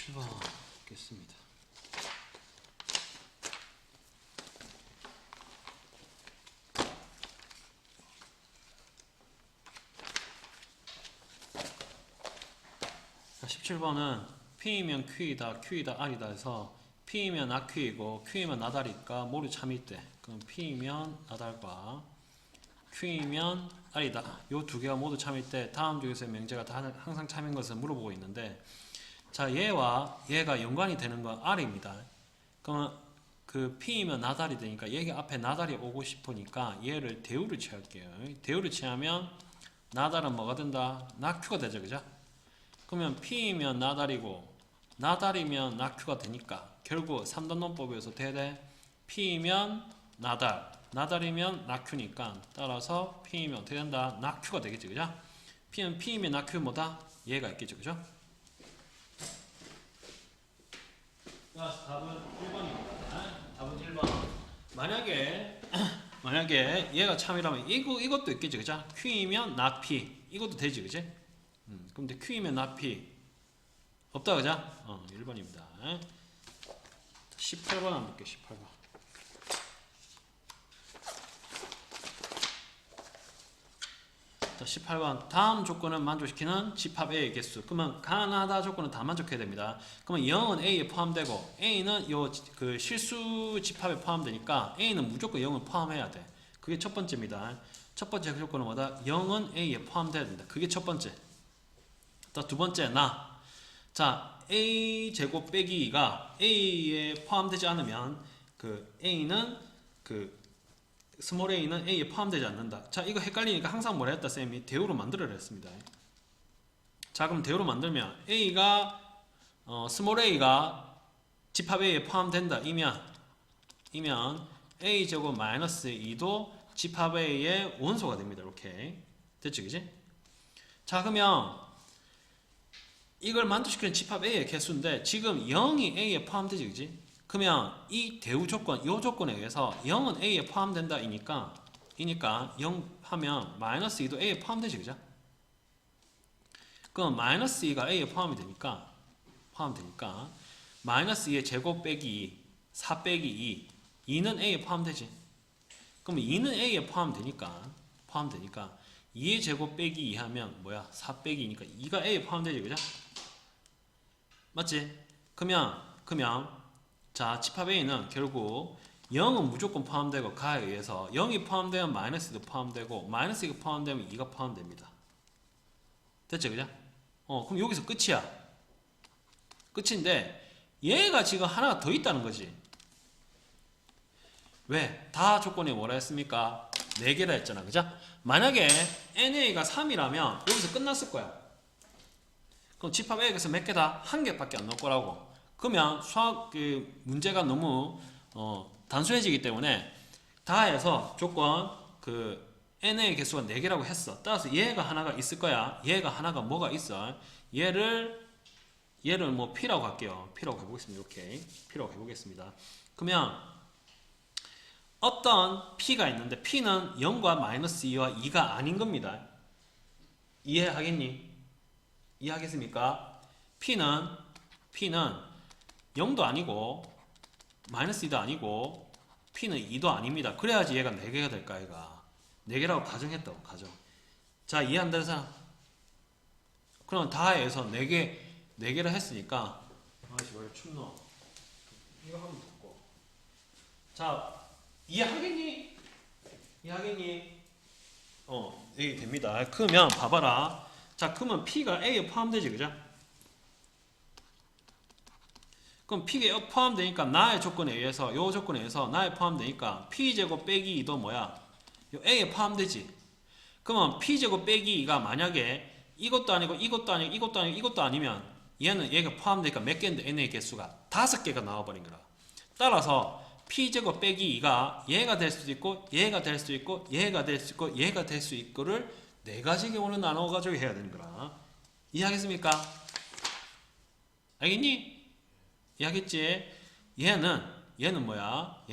17번 겠습니다. 자, 17번은 P이면 Q이다, Q이다, R이다 해서 P이면 나Q이고 Q이면 나달이니까 모두 참일 때 그럼 P이면 나달과 Q이면 R이다. 요 두 개가 모두 참일 때 다음 중에서의 명제가 다 항상 참인 것을 물어보고 있는데 자 얘와 얘가 연관이 되는 건 R입니다. 그러면 그 P이면 나달이 되니까 얘가 앞에 나달이 오고 싶으니까 얘를 대우를 취할게요. 대우를 취하면 나달은 뭐가 된다? 나Q가 되죠. 그죠? 그러면 P이면 나달이고 나달이면 나Q가 되니까 결국 3단 논법에서 대대 P이면 나달 나달이면 나Q니까 따라서 P이면 어떻게 된다? 나Q가 되겠지. 그죠? P이면 나Q 뭐다? 얘가 있겠죠. 그죠? 답은 1번입니다. 답은 1번. 만약에 얘가 참이라면 이것도 있겠지. 그죠? Q이면 나 P 이것도 되지. 그지? 근데 Q이면 나 P 없다. 그죠? 1번입니다. 18번 한번 볼게요. 18번. 자, 18번. 다음 조건은 만족시키는 집합 A의 개수. 그러면 가나다 조건은 다 만족해야 됩니다. 그러면 0은 A에 포함되고 A는 요 그 실수 집합에 포함되니까 A는 무조건 0을 포함해야 돼. 그게 첫 번째입니다. 첫 번째 조건은 뭐다? 0은 A에 포함돼야 된다. 그게 첫 번째. 또 두 번째 나. 자, A 제곱 빼기 2가 A에 포함되지 않으면 그 A는 그 스몰 a는 a에 포함되지 않는다. 자, 이거 헷갈리니까 항상 뭐라 했다 쌤이 대우로 만들어라 했습니다. 자, 그럼 대우로 만들면 a가 스몰 a가 집합 a에 포함된다 이면 a 제곱 마이너스 2도 집합 a의 원소가 됩니다. 이렇게 됐죠, 그지? 자, 그러면 이걸 만족시키는 집합 a의 개수인데 지금 0이 a에 포함되지, 그지? 그러면 이 대우 조건, 이 조건에 의해서 0은 A에 포함된다 이니까 0 하면 마이너스 2도 A에 포함되지, 그죠? 그럼 마이너스 2가 A에 포함이 되니까 마이너스 2의 제곱 빼기 2, 4 빼기 2, 2는 A에 포함되지. 그럼 2는 A에 포함되니까 2의 제곱 빼기 2 하면 뭐야? 4 빼기 2니까 2가 A에 포함되지, 그죠? 맞지? 그러면 자, 집합 A는 결국 0은 무조건 포함되고 가에 의해서 0이 포함되면 마이너스도 포함되고 마이너스 2가 포함되면 2가 포함됩니다. 됐죠? 그죠? 그럼 여기서 끝이야. 끝인데 얘가 지금 하나가 더 있다는 거지. 왜? 다 조건이 뭐라 했습니까? 4개라 했잖아. 그죠? 만약에 NA가 3이라면 여기서 끝났을 거야. 그럼 집합 A에서 몇 개다? 1개밖에 안 나올 거라고. 그러면 수학 그 문제가 너무 단순해지기 때문에 다 해서 조건 그 n의 개수가 4개라고 했어. 따라서 얘가 하나가 있을 거야. 얘가 하나가 뭐가 있어? 얘를 뭐 p라고 할게요. p라고 해보겠습니다. 이렇게 p라고 해보겠습니다. 그러면 어떤 p가 있는데 p는 0과 마이너스 2와 2가 아닌 겁니다. 이해하겠니? 이해하겠습니까? p는 0도 아니고 마이너스 2도 아니고 P는 2도 아닙니다. 그래야지 얘가 4개가 될까 얘가 4개라고 가정했다고 가정. 자, 이해 안 되는 사람? 그럼 다해서 4개를 했으니까 아이씨 왜 춥노? 이거 한번 덮고. 자, 이해하겠니? 이게 됩니다. 그러면 봐봐라. 자, 그러면 P가 A에 포함되지, 그죠? 그럼 P가 포함되니까 나의 조건에 의해서 요 조건에 의해서 나에 포함되니까 P제곱 빼기 2도 뭐야? 요 A에 포함되지. 그러면 P제곱 빼기 2가 만약에 이것도 아니고 이것도 아니고 이것도 아니고 이것도 아니면 얘가 포함되니까 몇 개인데 N의 개수가 5개가 나와버린 거라. 따라서 P제곱 빼기 2가 얘가 될 수도 있고 얘가 될 수도 있고 얘가 될 수 있고 얘가 될 수 있고를 4가지 경우를 나눠가지고 해야 되는 거라. 이해하겠습니까? 알겠니? 이해하겠지? 얘는 뭐야?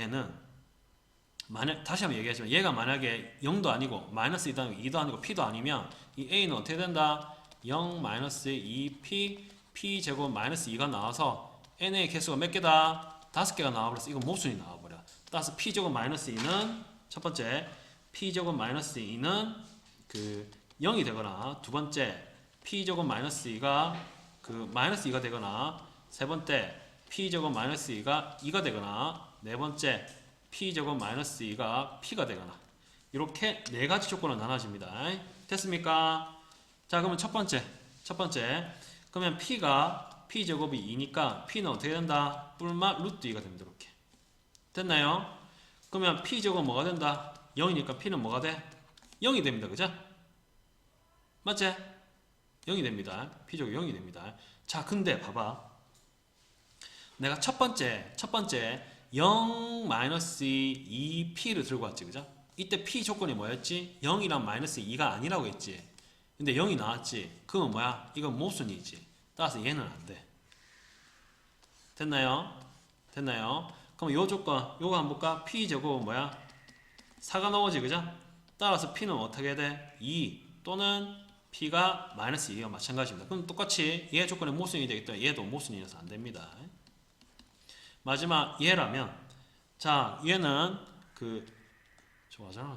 다시 한번 얘기하지만 얘가 만약에 0도 아니고 마이너스 2도 아니고 2도 아니고 P도 아니면 이 A는 어떻게 된다? 0 마이너스 2P p제곱 마이너스 2가 나와서 n의 개수가 몇 개다? 5개가 나와버렸어. 이건 모순이 나와버려. 따라서 p제곱 마이너스 2는 첫 번째 p제곱 마이너스 2는 그 0이 되거나, 두 번째 p제곱 마이너스 2가 그 마이너스 2가 되거나, 세 번째 p제곱 마이너스 2가 2가 되거나, 네 번째 p제곱 마이너스 2가 p가 되거나, 이렇게 네 가지 조건으로 나눠집니다. 됐습니까? 자, 그러면 첫 번째 그러면 p제곱이 2니까 p는 어떻게 된다? 뿔마 루트 2가 됩니다. 이렇게 됐나요? 그러면 p제곱 뭐가 된다? 0이니까 p는 뭐가 돼? 0이 됩니다. 그죠? 맞지? 0이 됩니다. p제곱 0이 됩니다. 자, 근데 봐봐. 내가 첫 번째 0-2p를 들고 왔지. 그죠? 이때 p 조건이 뭐였지? 0이랑 마이너스 2가 아니라고 했지. 근데 0이 나왔지. 그건 뭐야? 이건 모순이지. 따라서 얘는 안 돼. 됐나요? 그럼 요 조건, 요거 한번 볼까? p제곱은 뭐야? 4가 나오지. 그죠? 따라서 p는 어떻게 돼? 2 또는 p가 마이너스 2가 마찬가지입니다. 그럼 똑같이 얘 조건에 모순이 되기 때문에 얘도 모순이라서 안 됩니다. 마지막 얘라면, 자, 얘는 그 좋아하잖아.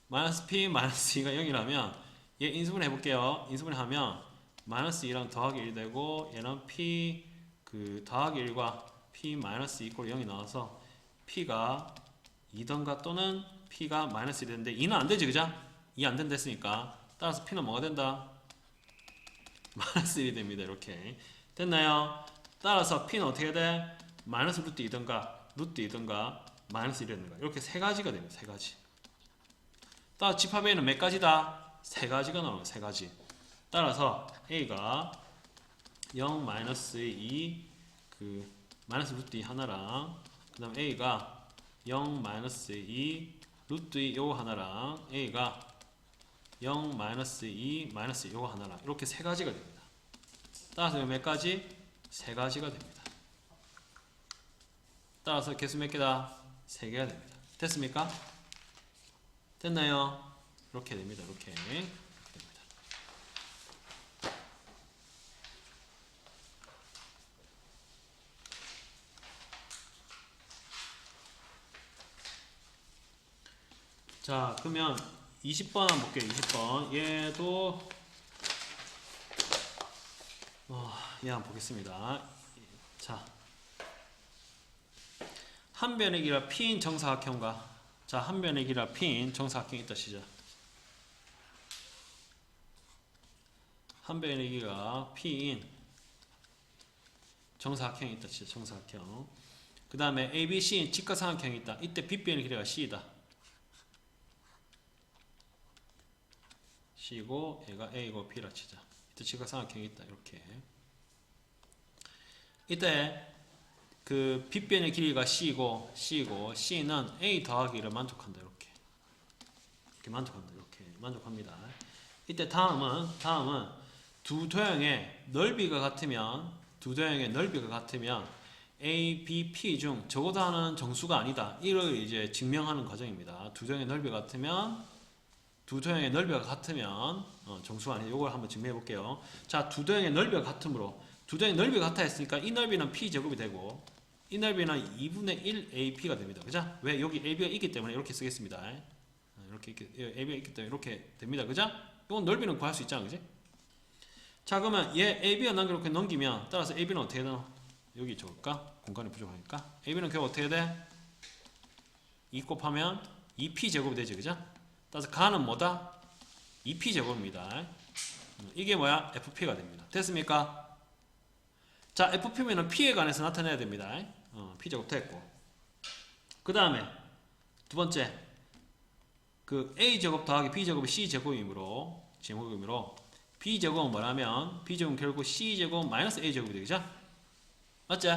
마이너스 p 마이너스 2가 0이라면 얘 인수분 해볼게요. 인수분하면 마이너스 2랑 더하기 1 되고, 얘는 p 그 더하기 1과 p 마이너스 2 이꼴 0이 나와서 p가 2던가 또는 p가 마이너스 1이 되는데 2는 안 되지. 그죠? 2 안 된다 했으니까 따라서 p는 뭐가 된다? 마이너스 1이 됩니다. 이렇게 됐나요? 따라서 p는 어떻게 돼? 마이너스 루트 2든가 마이너스 1이 되는가, 이렇게 세 가지가 됩니다. 세 가지. 따라서 집합 A는 몇 가지다? 세 가지가 나와요. 세 가지. 따라서 A가 0 마이너스 2 그 마이너스 루트 2 하나랑, 그 다음 A가 0 마이너스 2 루트 2 요거 하나랑, A가 0 마이너스 2 마이너스 요거 하나랑, 이렇게 세 가지가 됩니다. 따라서 몇 가지? 세 가지가 됩니다. 따라서 개수 몇 개다? 3개가 됩니다. 됐습니까? 됐나요? 이렇게 됩니다. 이렇게 됩니다. 자, 그러면 20번 한번 볼게요. 20번. 얘도 얘 한번 보겠습니다. 자, 한 변의 길이가 p인 정사각형과, 자, 한 변의 길이가 p인 정사각형이 있다 시작. 한 변의 길이가 p인 정사각형이 있다 시작. 정사각형. 그 다음에 ABC인 직각삼각형이 있다. 이때 빗변의 길이가 C이다. C고 얘가 A고 B라 치자. 이때 직각삼각형이 있다. 이렇게. 이때 그 빗변의 길이가 C고 C는 A 더하기 1을 만족한다. 이렇게 만족한다. 이렇게 만족합니다. 이때 다음은 두 도형의 넓이가 같으면 A, B, P 중 적어도 정수가 아니다. 이를 이제 증명하는 과정입니다. 두 도형의 넓이가 같으면 정수가 아니다. 이걸 한번 증명해 볼게요. 자, 두 도형의 넓이가 같으므로, 두 도형의 넓이가 같아 했으니까 이 넓이는 P 제곱이 되고, 이 넓이는 2분의 1 AP가 됩니다. 그죠? 왜? 여기 AB가 있기 때문에 이렇게 쓰겠습니다. AB가 있기 때문에 이렇게 됩니다. 그죠? 이건 넓이는 구할 수 있잖아. 그지? 자, 그러면 얘 AB가 이렇게 넘기면, 따라서 AB는 어떻게 되나? 여기 적을까? 공간이 부족하니까. AB는 결국 어떻게 돼? 2 곱하면 2P 제곱이 되지. 그죠? 따라서 가는 뭐다? 2P 제곱입니다. 이게 뭐야? FP가 됩니다. 됐습니까? 자, FP면은 P에 관해서 나타내야 됩니다. P 제곱 됐고. 그 다음에 두 번째, 그 A 제곱 더하기 B 제곱이 C 제곱이므로 B 제곱은 뭐라면, B 제곱은 결국 C 제곱 마이너스 A 제곱이 되겠죠? 맞지?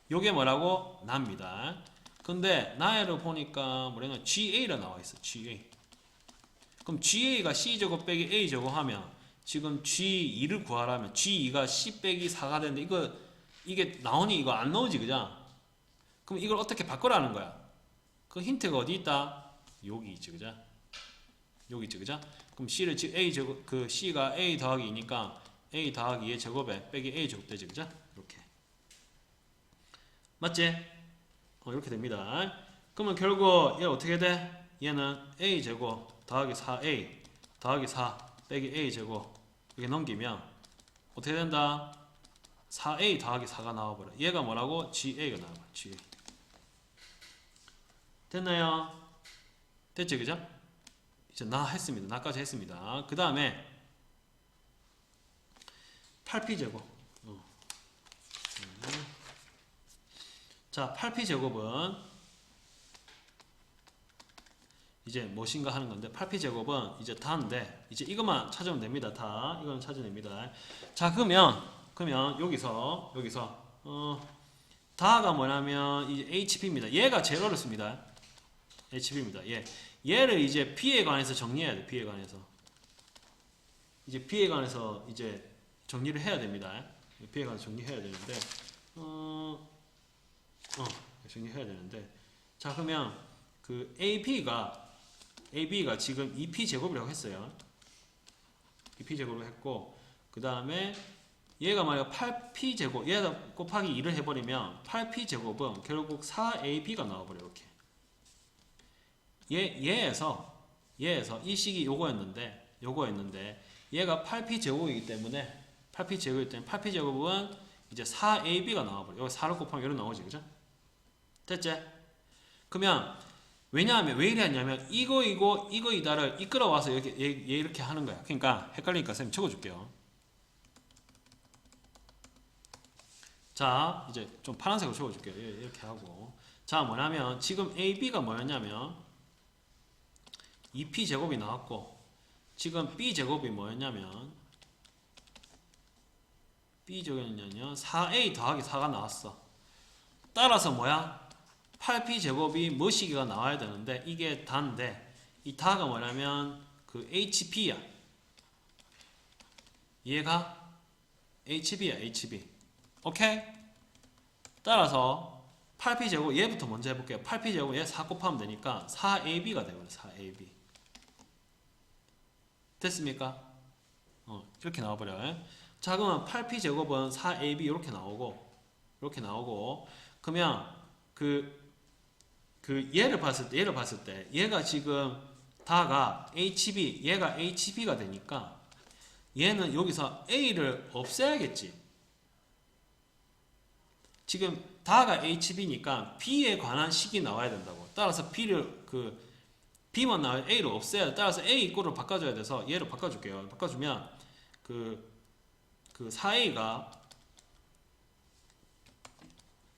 요게 뭐라고? 나입니다. 근데 나를 보니까 뭐냐면 GA라 나와 있어. GA. 그럼 GA가 C 제곱 빼기 A 제곱 하면, 지금 G2를 구하라면 G2가 C 빼기 4가 되는데 이게 나오니? 이거 안 나오지. 그죠? 그럼 이걸 어떻게 바꾸라는 거야? 그 힌트가 어디 있다? 여기 있지. 그죠? 여기 있지. 그죠? 그럼 C를 A 제곱, 그 C가 A 더하기 2니까 a 더하기 얘 제곱에 빼기 a 제곱 되지, 그죠? 이렇게 맞지? 이렇게 됩니다. 그러면 결국 얘 어떻게 돼? 얘는 a 제곱 더하기 4a 더하기 4 빼기 a 제곱 이렇게 넘기면 어떻게 된다? 4a 더하기 4가 나와버려. 얘가 뭐라고? GA가 나와버려. GA. 됐나요? 됐죠, 그죠? 이제 나 했습니다. 나까지 했습니다. 그 다음에 8p제곱. 자, 8p제곱은 이제 무엇인가 하는 건데 8p제곱은 이제 다인데 이제 이것만 찾으면 됩니다. 다 이건 찾으면 됩니다. 자, 그러면 여기서 다가 뭐냐면 이제 HP입니다. 얘가 제로를 씁니다. HP입니다. 얘를 이제 P에 관해서 정리해야 돼. P에 관해서 이제 P에 관해서 이제 정리를 해야 됩니다. P에 관해서 정리해야 되는데 정리해야 되는데 자, 그러면 그 AB가 지금 2P 제곱이라고 했어요. 2P 제곱을 했고 그 다음에 얘가 만약 8P 제곱 얘가 곱하기 2를 해버리면 8P 제곱은 결국 4AB가 나와버려. 이렇게 얘에서 이 식이 요거였는데 얘가 8P 제곱이기 때문에 8P 제곱은 이제 4AB가 나와버려. 여기 4를 곱하면 이렇게 나오지, 그죠? 됐지? 그러면 왜냐하면 왜 이래 했냐면 이거이다를 이끌어와서 얘 이렇게 하는 거야. 그러니까 헷갈리니까 선생님 적어줄게요. 자, 이제 좀 파란색으로 적어줄게요. 이렇게 하고 자, 뭐냐면 지금 AB가 뭐였냐면 2P 제곱이 나왔고 지금 B 제곱이 뭐였냐면 4A 더하기 4가 나왔어. 따라서 뭐야? 8P 제곱이 뭐시기가 나와야 되는데 이게 다인데 이 다가 뭐냐면 그 HP야. 얘가 HB야. HB. 오케이? 따라서 8P 제곱 얘부터 먼저 해볼게요. 8P 제곱 얘 4 곱하면 되니까 4AB가 되거든요. 4AB. 됐습니까? 이렇게 나와버려요. 자, 그러면 8P 제곱은 4AB 이렇게 나오고 그러면 얘를 봤을 때 얘가 지금 다가 HB 얘가 HB가 되니까 얘는 여기서 A를 없애야겠지. 지금 다가 HB니까 B에 관한 식이 나와야 된다고. 따라서 B만 나와야 A를 없애야 돼. 따라서 A 꼴을 바꿔줘야 돼서 얘를 바꿔줄게요. 바꿔주면 그 4A가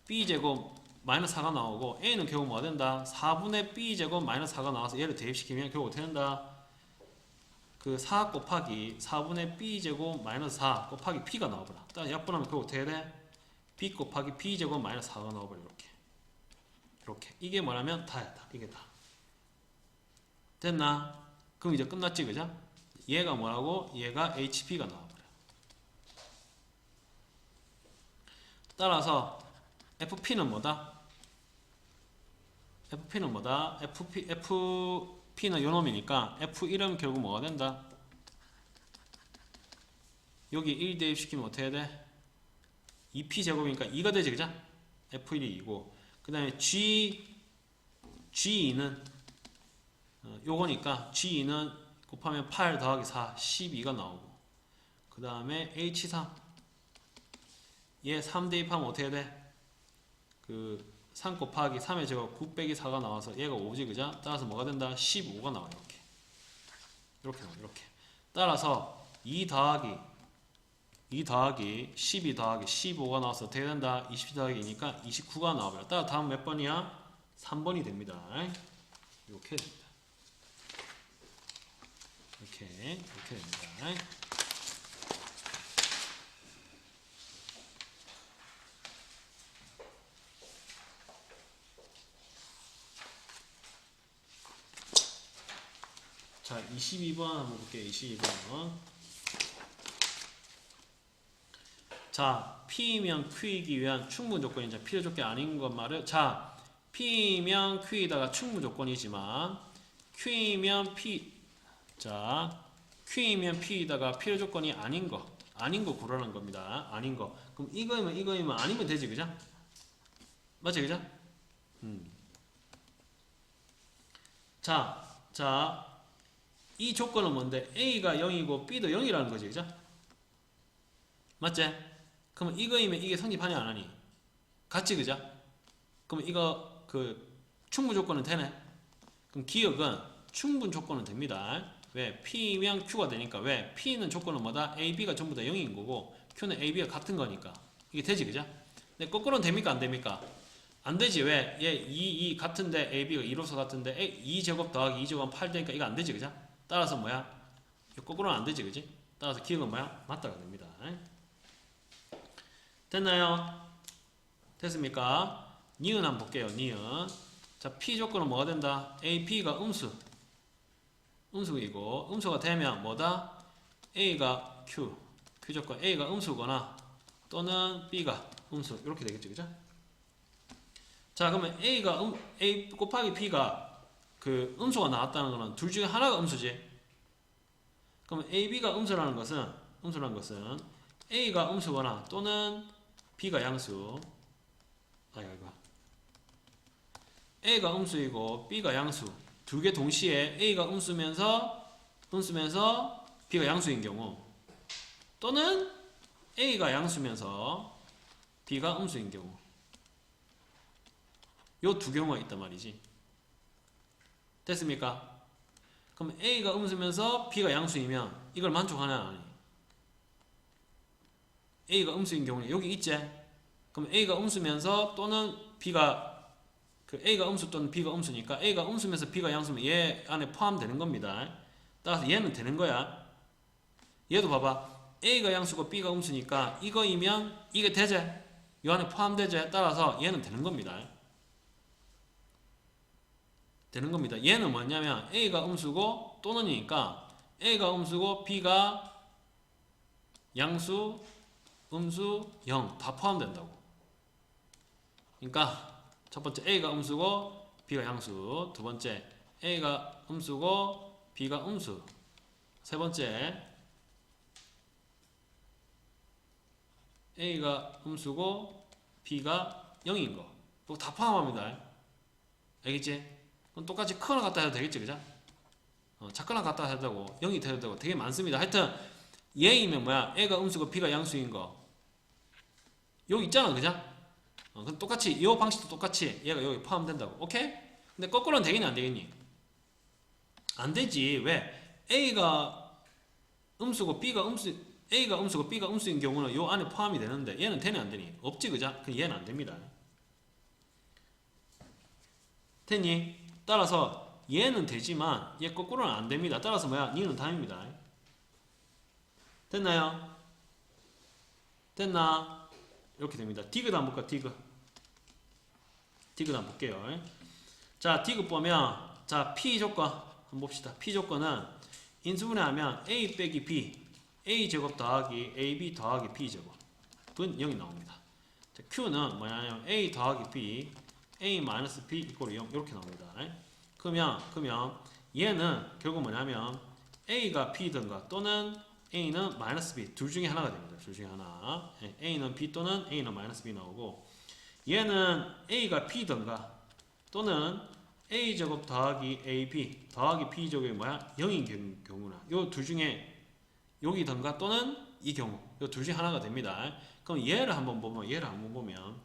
B제곱 마이너스 4가 나오고 A는 결국 뭐가 된다? 4분의 B제곱 마이너스 4가 나와서 얘를 대입시키면 결국 어떻게 된다? 그 4 곱하기 4분의 B제곱 마이너스 4 곱하기 P가 나와버려. 따라서 약분하면 결국 어떻게 돼? B 곱하기 B제곱 마이너스 4가 나와버려. 이렇게 이게 뭐냐면 다야. 다. 이게 다. 됐나? 그럼 이제 끝났지, 그죠? 얘가 뭐라고? 얘가 HP가 나와버려. 따라서 FP는 뭐다? FP는 요놈이니까 F1은 결국 뭐가 된다? 여기 1 대입시키면 어떻게 해야 돼? 2P 제곱이니까 2가 되지, 그죠? F1이 2고 그 다음에 G2는 요거니까 G2는 곱하면 8 더하기 4 12가 나오고 그 다음에 H3 얘 3 대입하면 어떻게 돼? 그 3 곱하기 3의 제곱 9 빼기 4가 나와서 얘가 5지, 그죠? 따라서 뭐가 된다? 15가 나와요. 이렇게 나와요. 이렇게. 따라서 2 더하기 12 더하기 15가 나와서 어떻게 된다? 20 더하기니까 29가 나와요. 따라 다음 몇 번이야? 3번이 됩니다. 이렇게 됩니다. 이렇게 됩니다. 자, 22번 한번 볼게요. 22번. 자, P면 Q이기 위한 충분 조건이자 필요 조건이 아닌 것 말을. 자, P면 Q이다가 충분 조건이지만 Q이면 P. 자, Q이면 P이다가 필요 조건이 아닌 거. 아닌 거 고르라는 겁니다. 아닌 거. 그럼 이거이면 아니면 되지, 그죠? 맞지, 그죠? 자, 이 조건은 뭔데? A가 0이고 B도 0이라는 거지, 그죠? 맞지? 그러면 이거이면 이게 성립하냐, 안 하니? 같지, 그죠? 그럼 이거, 충분 조건은 되네? 그럼 기억은 충분 조건은 됩니다. 왜? P면 Q가 되니까. 왜? P는 조건은 뭐다? A, B가 전부 다 0인 거고, Q는 A, B가 같은 거니까. 이게 되지, 그죠? 근데 거꾸로는 됩니까? 안 됩니까? 안 되지. 왜? 얘 2 같은데 A, B가 2로서 같은데 2제곱 더하기 2제곱은 8 되니까 이거 안 되지, 그죠? 따라서 뭐야? 거꾸로는 안 되지, 그지? 따라서 기억은 뭐야? 맞다가 됩니다. 됐나요? 됐습니까? 니은 한번 볼게요. 니은. 자, P 조건은 뭐가 된다? A, B가 음수이고, 음수가 되면 뭐다? A가 Q 조건. A가 음수거나 또는 B가 음수. 이렇게 되겠죠, 그죠? 자, 그러면 A 곱하기 B가 음수가 나왔다는 거는 둘 중에 하나가 음수지. 그러면 A, B가 음수라는 것은 A가 음수거나 또는 B가 양수. A가 음수이고 B가 양수. 두 개 동시에 A가 음수면서 B가 양수인 경우, 또는 A가 양수면서 B가 음수인 경우. 요 두 경우가 있단 말이지. 됐습니까? 그럼 A가 음수면서 B가 양수이면 이걸 만족하냐, 안 하니? A가 음수인 경우는 여기 있지? 그럼 A가 음수면서 또는 B가 A가 음수 또는 B가 음수니까 A가 음수면서 B가 양수면 얘 안에 포함되는 겁니다. 따라서 얘는 되는 거야. 얘도 봐봐. A가 양수고 B가 음수니까 이거이면 이게 되지? 이 안에 포함되지? 따라서 얘는 되는 겁니다. 되는 겁니다. 얘는 뭐냐면 A가 음수고 또는이니까 A가 음수고 B가 양수, 음수, 0 다 포함된다고. 그러니까 첫 번째 A가 음수고 B가 양수, 두 번째 A가 음수고 B가 음수, 세 번째 A가 음수고 B가 0인 거. 그거 다 포함합니다. 알겠지? 그럼 똑같이 크거나 같다 해도 되겠지, 그죠? 작거나 같다 해도 되고 0이 돼도 되고 되게 많습니다. 하여튼 얘이면 뭐야? A가 음수고 B가 양수인 거 여기 있잖아, 그죠? 그럼 똑같이 이 방식도 똑같이 얘가 여기 포함된다고. 오케이? 근데 거꾸로는 되겠니, 안 되겠니? 안 되지. 왜? A가 음수고 B가 음수인 경우는 요 안에 포함이 되는데 얘는 되니 안 되니? 없지, 그죠? 그럼 얘는 안 됩니다. 됐니? 따라서 얘는 되지만 얘 거꾸로는 안 됩니다. 따라서 뭐야? 니는 답입니다. 됐나요? 됐나? 이렇게 됩니다. 디귿 한번 볼까? 디귿 한번 볼게요. 자, 디귿 보면 자, P 조건 한번 봅시다. P 조건은 인수분해하면 A 빼기 B, A제곱 더하기 AB 더하기 B제곱 은 0이 나옵니다. 자, Q는 뭐냐면 A 더하기 B, A 마이너스 B 이꼴 0 이렇게 나옵니다. 그러면 얘는 결국 뭐냐면 A가 B든가 또는 A는 마이너스 B 둘 중에 하나가 됩니다. 둘 중에 하나. A는 B 또는 A는 마이너스 B 나오고, 얘는 A가 B든가 또는 A제곱 더하기 AB 더하기 B제곱이 뭐야? 0인 경우나 요 둘 중에 여기든가 또는 이 경우 요 둘 중에 하나가 됩니다. 그럼 얘를 한번 보면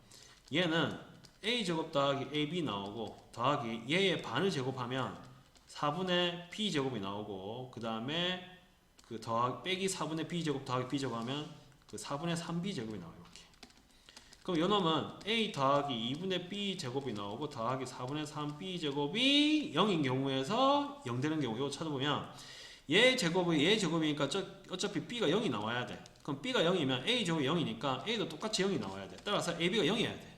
얘는 A제곱 더하기 AB 나오고 더하기 얘의 반을 제곱하면 4분의 B제곱이 나오고, 그 다음에 더하기 빼기 4분의 B제곱 더하기 B제곱 하면 4분의 3B제곱이 나와요. 이렇게. 그럼 요 놈은 A 더하기 2분의 B제곱이 나오고 더하기 4분의 3B제곱이 0인 경우에서 0 되는 경우 요거 찾아보면 얘 제곱이니까 어차피 B가 0이 나와야 돼. 그럼 B가 0이면 A 제곱이 0이니까 A도 똑같이 0이 나와야 돼. 따라서 AB가 0이어야 돼.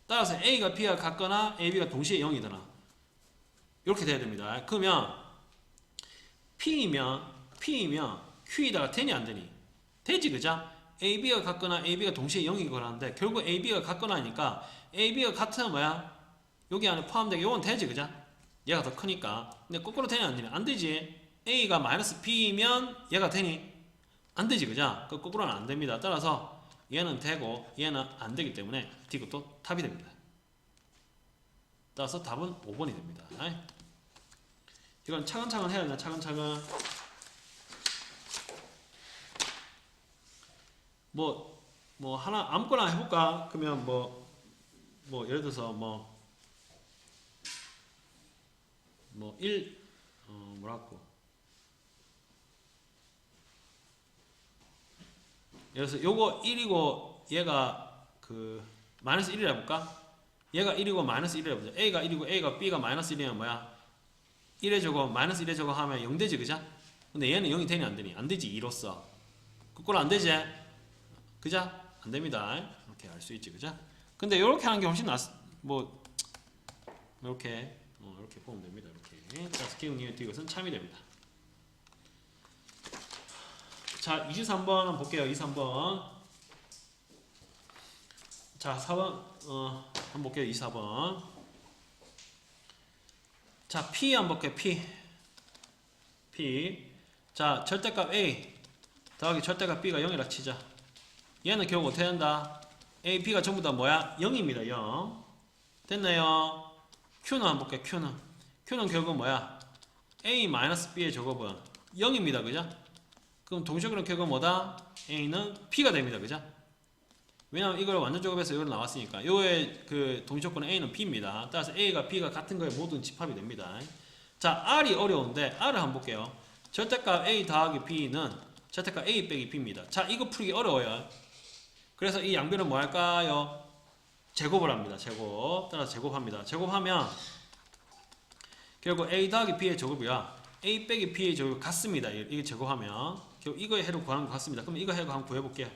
따라서 A가 B가 같거나 AB가 동시에 0이더나 이렇게 돼야 됩니다. 그러면 P이면 Q이다가 되니 안 되니? 되지, 그죠? AB가 같거나 AB가 동시에 0이거나 하는데 결국 AB가 같거나 하니까 AB가 같으면 뭐야? 여기 안에 포함되게 요건 되지, 그죠? 얘가 더 크니까. 근데 거꾸로 되니 안 되니? 안 되지. A가 마이너스 B면 얘가 되니? 안 되지, 그죠? 그 거꾸로는 안 됩니다. 따라서 얘는 되고 얘는 안 되기 때문에 D가 또 답이 됩니다. 따라서 답은 5번이 됩니다. 이건 차근차근 해야 되나? 차근차근. 뭐 하나 아무거나 해볼까? 그러면 뭐 예를 들어서 뭐라고 예를 들어서 요거 1이고 얘가 그 마이너스 1이라 해볼까? 얘가 1이고 마이너스 1이라 해보자. A가 1이고 A가 B가 마이너스 1이면 뭐야? 1의 제곱 마이너스 1의 제곱 하면 0 되지, 그죠? 근데 얘는 0이 되니 안 되니? 안 되지, 2로서. 거꾸로 안 되지? 그죠? 안 됩니다. 이렇게 알 수 있지, 그죠? 근데 이렇게 하는 게 훨씬 이렇게 보면 됩니다. 이렇게. 자, 기억 니은 이것은 참이 됩니다. 자, 23번 한번 볼게요. 23번. 자, 4번 한번 볼게요. 24번. 자, P 한번 볼게요. P. 자, 절대값 A 더하기 절대값 B가 0이라 치자. 얘는 결국 어떻게 된다? A, B가 전부 다 뭐야? 0입니다. 0. 됐나요? Q는 한번 볼게요. Q는 결국 뭐야? A-B의 제곱은 0입니다. 그죠? 그럼 동시적으로 결국 뭐다? A는 B가 됩니다. 그죠? 왜냐면 이걸 완전 제곱해서 이걸 나왔으니까. 요의 그 동시조건은 A는 B입니다. 따라서 A가 B가 같은 거에 모든 집합이 됩니다. 자, R이 어려운데 R을 한번 볼게요. 절대값 A 더하기 B는 절대값 A 빼기 B입니다. 자, 이거 풀기 어려워요. 그래서 이 양변은 뭐 할까요? 제곱을 합니다. 제곱. 따라서 제곱합니다. 제곱하면 결국 A 더하기 B의 제곱이야. A 빼기 B의 제곱이 같습니다. 이게 제곱하면 결국 이거의 해를 구하는 것 같습니다. 그럼 이거 해가 한번 구해볼게요.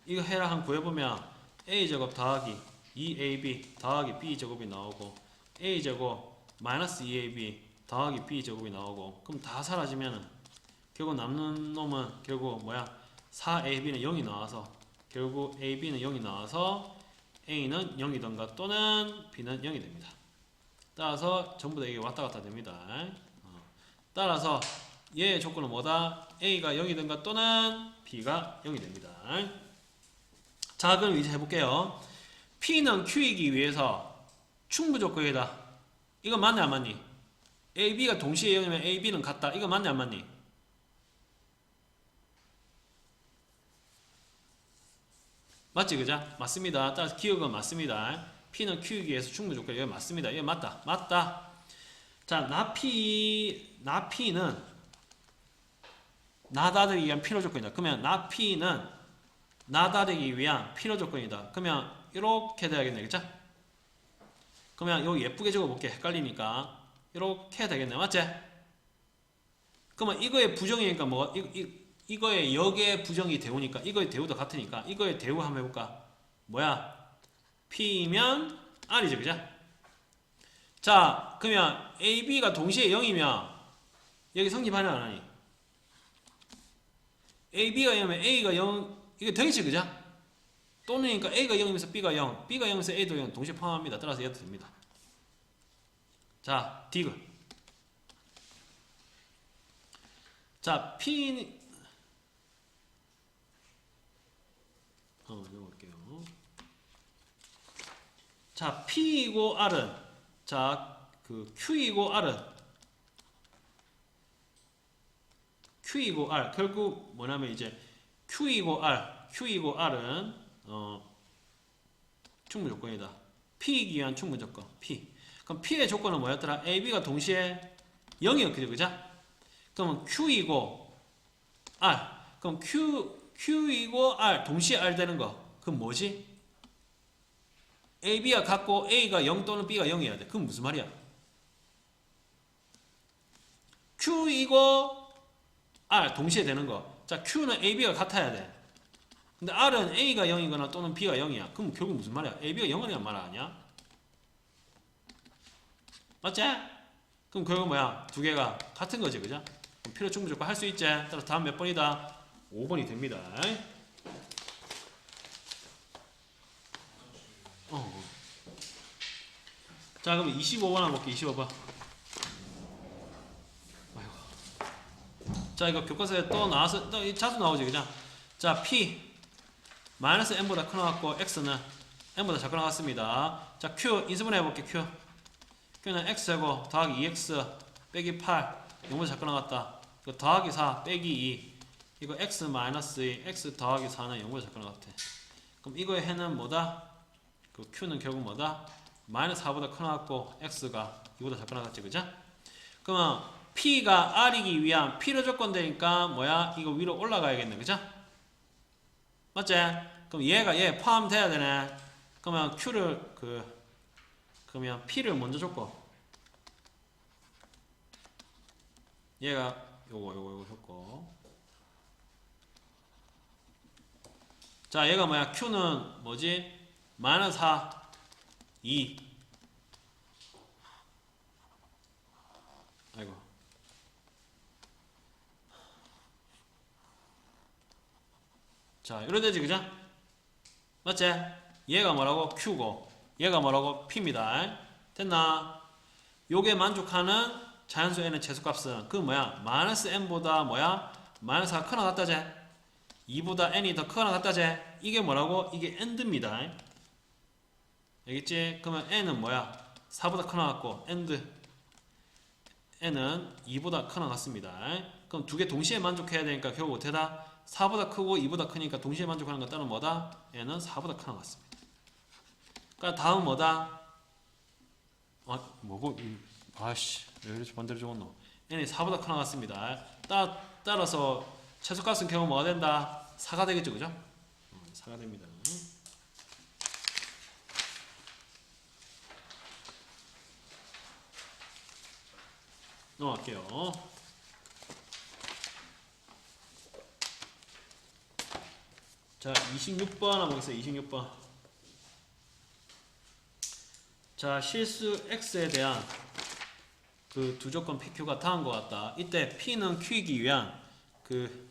이거 해를 한번 구해보면 A제곱 더하기 2AB 더하기 B제곱이 나오고 A제곱 마이너스 2AB 더하기 B제곱이 나오고 그럼 다 사라지면은 결국 남는 놈은 결국 뭐야? 4AB는 0이 나와서 결국 AB는 0이 나와서 A는 0이던가 또는 B는 0이 됩니다. 따라서 전부 다 이게 왔다 갔다 됩니다. 따라서 얘의 조건은 뭐다? A가 0이던가 또는 B가 0이 됩니다. 자, 그럼 이제 해볼게요. P는 Q이기 위해서 충분조건이다. 이거 맞냐 안 맞니? A, B가 동시에 0이면 A, B는 같다. 이거 맞냐 안 맞니? 맞지, 그죠? 맞습니다. 따라서 기억은 맞습니다. P는 Q이기 위해서 충분조건. 이거 맞습니다. 이거 맞다. 맞다. 자, 나P는 나다되기 위한 필요조건이다. 그러면 나P는 나다되기 위한 필요조건이다. 그러면 이렇게 돼야겠네, 그죠? 그러면 여기 예쁘게 적어볼게. 헷갈리니까 이렇게 되겠네, 맞지? 그러면 이거의 부정이니까 뭐 이거의 역의 부정이 대우니까 이거의 대우도 같으니까 이거의 대우 한번 해볼까? 뭐야? P면 R이죠, 그죠? 자, 그러면 A, B가 동시에 0이면 여기 성립하냐 안 하니? A, B가 0이면 A가 0 이게 되겠지, 그죠? 또는니까 A가 0이면서 B가 0, B가 0이면서 A도 0 동시에 포함합니다. 따라서 얘도 됩니다. 자, 디귿. 자, P 이거 볼게요. 자, P이고 R은 자, 그 Q이고 R은 Q이고 R 결국 뭐냐면 이제 Q이고 R은 충분조건이다. P이기 위한 충분조건 P. 그럼 P의 조건은 뭐였더라? A, B가 동시에 0이었겠죠, 그죠? 그러면 Q이고 R. 그럼 Q이고 R 동시에 R 되는 거. 그럼 뭐지? A, B가 같고 A가 0 또는 B가 0이어야 돼. 그럼 무슨 말이야? Q이고 R 동시에 되는 거. 자, Q는 A, B가 같아야 돼. 근데 R은 A가 0이거나 또는 B가 0이야. 그럼 결국 무슨 말이야? A, B가 0이란 말 아니야? 맞지? 그럼 결국 뭐야? 두 개가 같은 거지, 그죠? 그럼 필요 충분조건 할 수 있지? 따라서 다음 몇 번이다? 5번이 됩니다. 자, 그럼 25번 한번 볼게. 25번. 아이고. 자, 이거 교과서에 또 나와서 또 자주 나오지, 그죠? 자, p 마이너스 n보다 큰 거 같고 x는 n보다 작은 거 같습니다. 자, q 인수분해 해볼게. q는 x제곱 더하기 2x 빼기 8 0보다 작은 거 같다. 이거 더하기 4 빼기 2 이거 x 마이너스 2 x 더하기 4는 0보다 작은 거 같아. 그럼 이거의 해는 뭐다? 그 q는 결국 뭐다? 마이너스 4보다 큰 거 같고 x가 2보다 작은 거 같지, 그죠? 그러면 p가 r이기 위한 필요 조건 되니까 뭐야? 이거 위로 올라가야겠네, 그죠? 맞지? 그럼 얘 포함돼야 되네. 그러면 q를 그러면 p를 먼저 줬고 얘가 요거 줬고 자, 얘가 뭐야? q는 뭐지? 마이너스 4 2 아이고 자, 이래 되지, 그죠? 맞지? 얘가 뭐라고? q고 얘가 뭐라고? p입니다. 됐나? 요게 만족하는 자연수 n의 최소값은 그 뭐야? 마이너스 n보다 뭐야? 마이너스 4가 크나 같다지? 2보다 n이 더 크나 같다지? 이게 뭐라고? 이게 end입니다. 알겠지? 그러면 n은 뭐야? 4보다 크나 같고 n은 2보다 크나 같습니다. 그럼 두 개 동시에 만족해야 되니까 결국 어때다? 4보다 크고 2보다 크니까 동시에 만족하는 건 따로 뭐다? n은 4보다 크나 같습니다. 그러니까 다음 뭐다? 뭐고? 아씨, 왜 이렇게 반대로 적었노? n이 4보다 크나 같습니다. 따라서 최소값은 결국 뭐가 된다? 4가 되겠죠, 그죠? 4가 됩니다. 넘어갈게요. 자, 26번 한번 보겠습니다. 26번. 자, 실수 x에 대한 그 두 조건 PQ가 다음과 같다. 이때 P는 Q이기 위한 그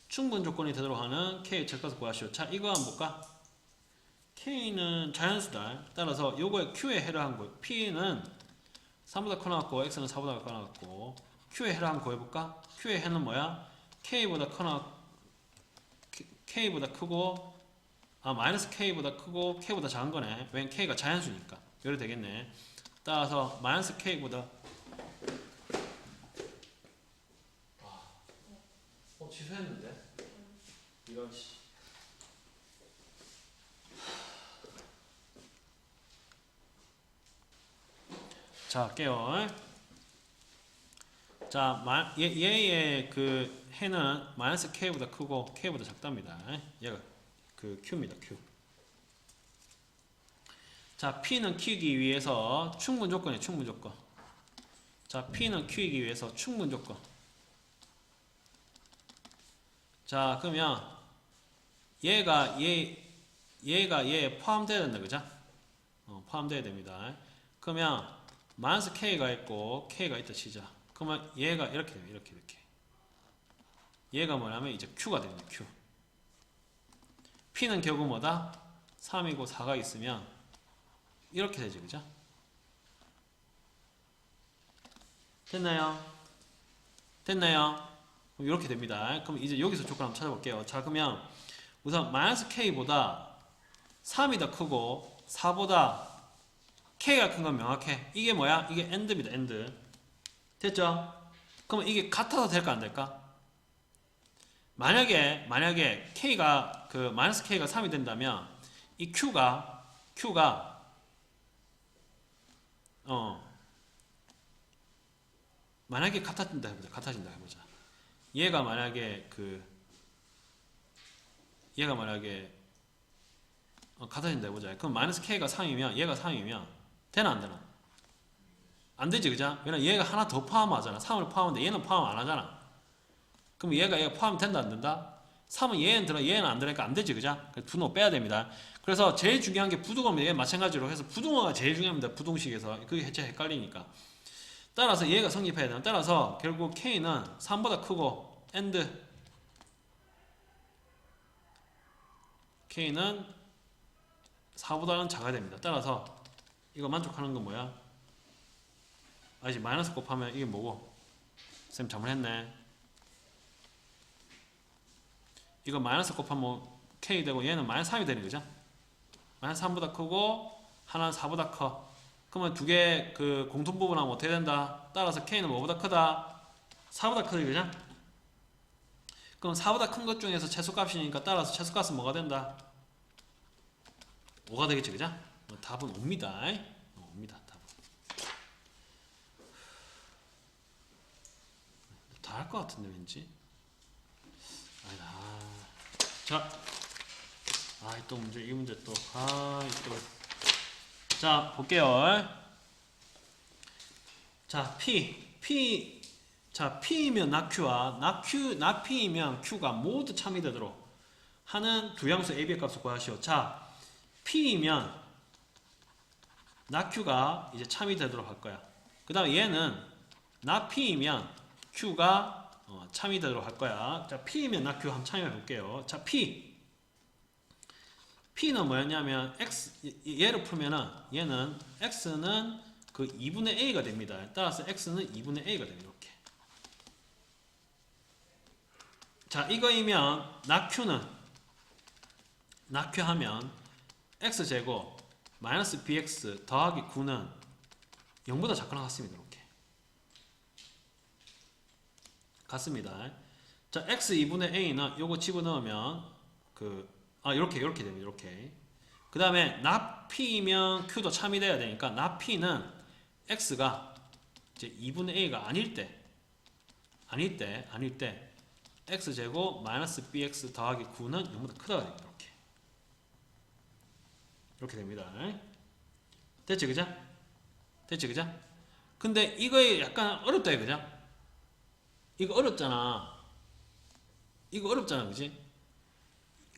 충분 조건이 되도록 하는 K의 최소값을 구하시오. 자, 이거 한번 볼까? K는 자연수다. 따라서 요거에 Q에 해당한 거예요. P는 3보다 커 나왔고 X는 4보다 커 나왔고 Q에 해당한 거 해볼까? Q의 해는 뭐야? K보다 크고 마이너스 K보다 크고 K보다 작은 거네. 왜냐면 K가 자연수니까. 이래 되겠네. 따라서 마이너스 K보다 취소했는데? 이런 씨. 자, 할게요. 자, 얘의 그 해는 마이너스 K보다 크고 K보다 작답니다. 얘가 그 Q입니다. Q. 자, P는 Q이기 위해서 충분 조건이에요. 충분 조건. 자, P는 Q이기 위해서 충분 조건. 자, 그러면 얘가 얘에 포함되어야 된다, 그죠? 포함되어야 됩니다. 그러면 마이너스 K가 있고 K가 있다 치자. 그러면 얘가 이렇게 돼요. 이렇게. 얘가 뭐냐면 이제 Q가 됩니다. Q. P는 결국 뭐다? 3이고 4가 있으면 이렇게 되죠, 그죠? 됐나요? 그럼 이렇게 됩니다. 그럼 이제 여기서 조건 한번 찾아볼게요. 자, 그러면 우선 마이너스 K보다 3이 더 크고 4보다 K가 큰 건 명확해. 이게 뭐야? 이게 end입니다. end. 됐죠? 그러면 이게 같아도 될까 안 될까? 만약에 K가 마이너스 K가 3이 된다면 이 Q가 만약에 같아진다 해보자. 얘가 만약에 같아진다 해보자. 그럼 마이너스 K가 3이면 얘가 3이면 되나 안 되나? 안 되지, 그죠? 왜냐면 얘가 하나 더 포함하잖아. 3을 포함하는데 얘는 포함 안 하잖아. 그럼 얘가 포함된다 안 된다? 3은 얘는 들어 얘는 안 들어니까 안 되지, 그죠? 부등호 빼야 됩니다. 그래서 제일 중요한 게 부등호입니다. 얘 마찬가지로 해서 부등호가 제일 중요합니다. 부등식에서 그게 해체 헷갈리니까. 따라서 얘가 성립해야 되는. 따라서 결국 K는 3보다 크고 and K는 4보다는 작아야 됩니다. 따라서 이거 만족하는 건 뭐야? 아니지, 마이너스 곱하면 이게 뭐고? 쌤 잘못했네. 이거 마이너스 곱하면 k 되고 얘는 마이너스 3이 되는 거죠. 마이너스 3보다 크고 하나는 4보다 커. 그러면 두 개 그 공통부분하면 어떻게 된다? 따라서 k는 뭐보다 크다? 4보다 크다 이거죠? 그럼 4보다 큰 것 중에서 최소값이니까 따라서 최소값은 뭐가 된다? 5가 되겠지, 그죠? 답은 5입니다. 5입니다, 답은. 다 할 것 같은데, 왠지. 아니다. 자. 또 문제, 이 문제 또. 또. 자, 볼게요. 자, 자, P이면 낙Q와 낙P이면 Q가 모두 참이되도록 하는 두 양수 AB의 값을 구하시오. 자, P이면 낙Q가 이제 참이되도록 할 거야. 그 다음에 얘는 낙P이면 Q가 참이되도록 할 거야. 자, P이면 낙Q 한번 참여해 볼게요. 자, P는 뭐였냐면 얘를 풀면은 얘는 X는 그 2분의 A가 됩니다. 따라서 X는 2분의 A가 됩니다. 이렇게. 자, 이거이면 낙Q 하면 X제곱 마이너스 BX 더하기 9는 0보다 작거나 같습니다. 이렇게. 같습니다. 자, X 2분의 A는 요거 집어넣으면 이렇게 됩니다. 이렇게. 그 다음에 낙P이면 Q도 참이 돼야 되니까 낙P는 X가 이제 2분의 A가 아닐 때 X제곱 마이너스 BX 더하기 9는 0보다 크다가 됩니다. 이렇게 됩니다. 됐지, 그죠? 근데 이거 약간 어렵다, 그죠? 이거 어렵잖아, 그지?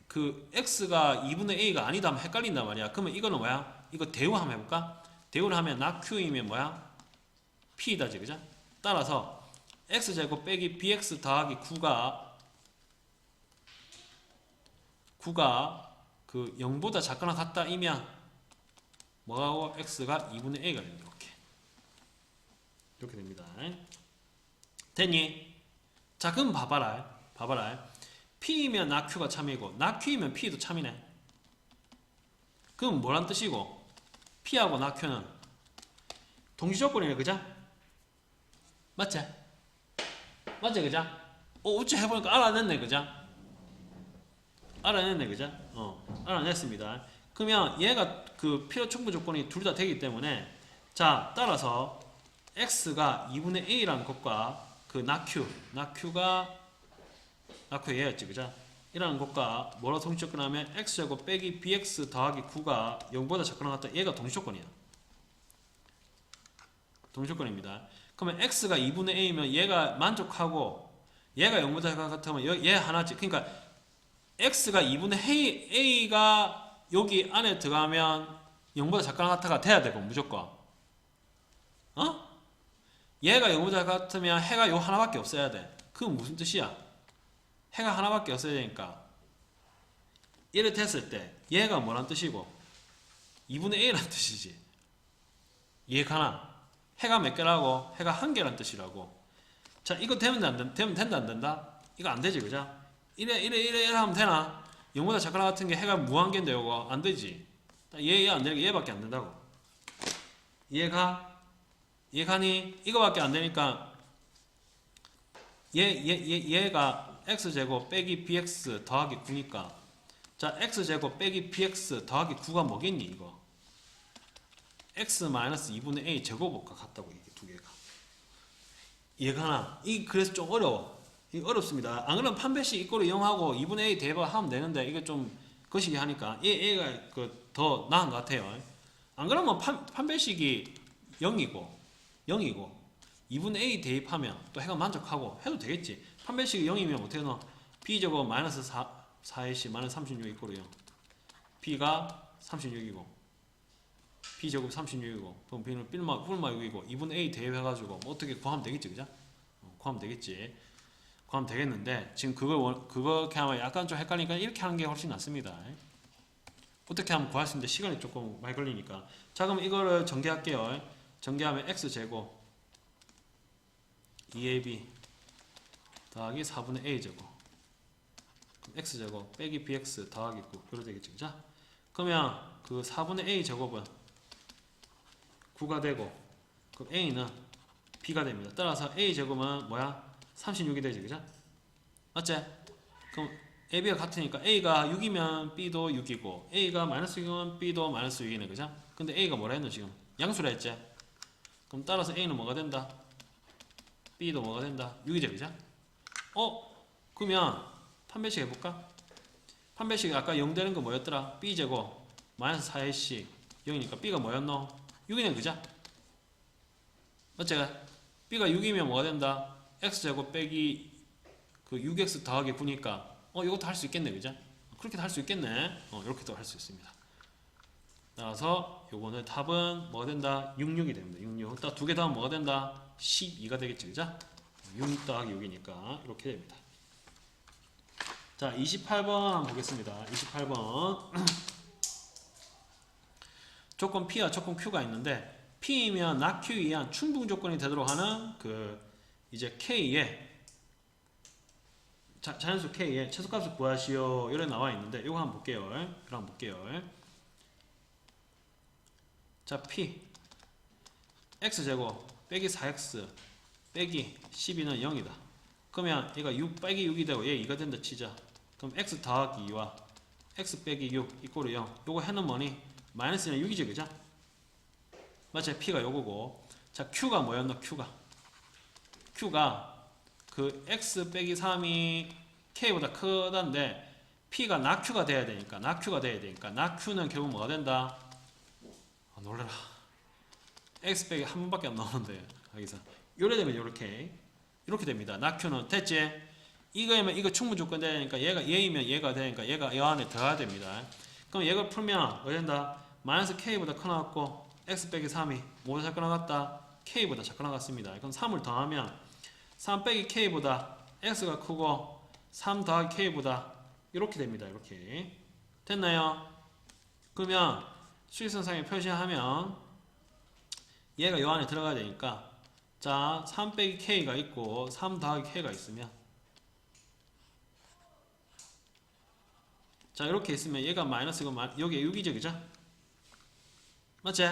그 X가 2분의 A가 아니다 하면 헷갈린단 말이야. 그러면 이거는 뭐야? 이거 대우 한번 해볼까? 대우를 하면 낙Q이면 뭐야? P다지, 그죠? 따라서 X제곱 빼기 BX 더하기 9가 그 0보다 작거나 같다 이면 뭐하고 X가 2분의 A가 됩니다. 이렇게 됩니다. 됐니? 자, 그럼 봐봐라. P이면 낙Q가 참이고 낙Q이면 P도 참이네. 그럼 뭐란 뜻이고? P하고 낙Q는 동시조건이네, 그죠? 맞지, 그죠? 어찌 해보니까 알아냈네, 그죠? 알아냈습니다. 그러면 얘가 그 필요 충분 조건이 둘 다 되기 때문에, 자, 따라서 X가 2분의 A라는 것과 그 낙Q가 얘였지, 그죠? 이라는 것과 뭐로 동시조건하면 X제곱 빼기 BX 더하기 9가 0보다 작거나 같다. 얘가 동시조건이야. 동시조건입니다. 그러면 X가 2분의 A면 얘가 만족하고 얘가 0보다 작거나 같으면 얘 하나지. 그러니까 X가 2분의 A가 여기 안에 들어가면 0보다 작거나 같아가 돼야 되고, 무조건. 얘가 0보다 같으면 해가 요 하나밖에 없어야 돼. 그건 무슨 뜻이야? 해가 하나밖에 없어야 되니까 이래 됐을 때 얘가 뭐란 뜻이고 2분의 A란 뜻이지. 얘가나 해가 몇 개라고? 해가 한 개란 뜻이라고. 자, 이거 된다 안 된다? 이거 안 되지, 그죠? 이래 하면 되나? 0보다 작거나 같은 게 해가 무한개인데 요거 안 되지. 얘 안 되니까 얘밖에 안 된다고. 얘가니? 이거밖에 안 되니까 얘가 X제곱 빼기 BX 더하기 9니까, 자, X제곱 빼기 BX 더하기 9가 뭐겠니, 이거? X 마이너스 2분의 A 제곱과 같다고, 이게 두 개가. 얘가나? 그래서 좀 어려워. 이거 어렵습니다. 안 그러면 판별식 이꼴을 이용하고 2분의 A 대입하면 되는데, 이게 좀 거시기 하니까 얘가 더 나은 것 같아요. 안 그러면 판별식이 0이고 2분의 A 대입하면 또 해가 만족하고 해도 되겠지. 판별식이 0이면 어떻게 넣어? B제곱 마이너스 4AC 마이너스 36 이꼴 0. B가 36이고 B제곱 36이고 그럼 B는 뿔마 6이고 2분의 A 대입해가지고 뭐 어떻게 구하면 되겠지, 그죠? 구하면 되겠는데 지금 그렇게 하면 약간 좀 헷갈리니까 이렇게 하는 게 훨씬 낫습니다. 어떻게 하면 구할 수 있는데 시간이 조금 많이 걸리니까. 자, 그럼 이거를 전개할게요. 전개하면 X제곱 2AB 더하기 4분의 a제곱 x제곱 빼기 bx 더하기 9 이렇게 되겠죠. 그죠? 그러면 그 4분의 a제곱은 9가 되고 그럼 a는 b가 됩니다. 따라서 a제곱은 뭐야? 36이 되지. 그죠? 맞지? 그럼 ab가 같으니까 a가 6이면 b도 6이고 a가 마이너스 6이면 b도 마이너스 6이네. 그죠? 근데 a가 뭐라 했노 지금? 양수라 했지? 그럼 따라서 a는 뭐가 된다? b도 뭐가 된다? 6이죠. 그죠? 그러면 판별식 해볼까? 판별식이 아까 0 되는 거 뭐였더라? b제곱 마이너스 4ac 0이니까 b가 뭐였노? 6이네. 그죠? 맞지? b가 6이면 뭐가 된다? x제곱 빼기 그 6x 더하기 9니까 이것도 할 수 있겠네. 그죠? 그렇게도 할 수 있겠네. 이렇게도 할 수 있습니다. 따라서 요거는 답은 뭐가 된다? 66이 됩니다. 66. 딱 두 개 더하면 뭐가 된다? 12가 되겠죠. 그죠? 6 더하기 6이니까 이렇게 됩니다. 자, 28번 한번 보겠습니다. 28번. 조건 P와 조건 Q가 있는데 P이면 not Q에 의한 충분 조건이 되도록 하는 그 이제 K의 자연수 K의 최소값을 구하시오. 이래 나와 있는데 이거 한번 볼게요. 이거 한번 볼게요. 자, P X제곱 빼기 4X 빼기 12는 0이다. 그러면 얘가 6 빼기 6이 되고 얘 2가 된다 치자. 그럼 X 더하기 2와 X 빼기 6 이꼴 0. 요거 해는 뭐니? 마이너스는 6이지. 그죠? 맞지? P가 요거고. 자, Q가 뭐였노? Q가 그 X 빼기 3이 K보다 크다는데 P가 not Q가 돼야 되니까 not Q는 결국 뭐가 된다? 놀래라. X 빼기 한 번밖에 안 나오는데 여기서 요래 되면 이렇게 됩니다. not Q는 됐지? 이거면 이거 충분 조건 되니까 얘가 얘이면 얘가 되니까 얘가 이 안에 더해야 됩니다. 그럼 얘가 풀면 뭐 된다? 마이너스 K보다 커 나왔고 X 빼기 3이 뭐보다 작고 나갔다? K보다 작고 나갔습니다. 그럼 3을 더하면 3 빼기 K보다 X가 크고 3 더하기 K보다 이렇게 됩니다. 이렇게 됐나요? 그러면 수직선상에 표시하면 얘가 요 안에 들어가야 되니까 자, 3 빼기 K가 있고 3 더하기 K가 있으면 자, 이렇게 있으면 얘가 마이너스고 여기에 6이죠. 그죠? 맞지?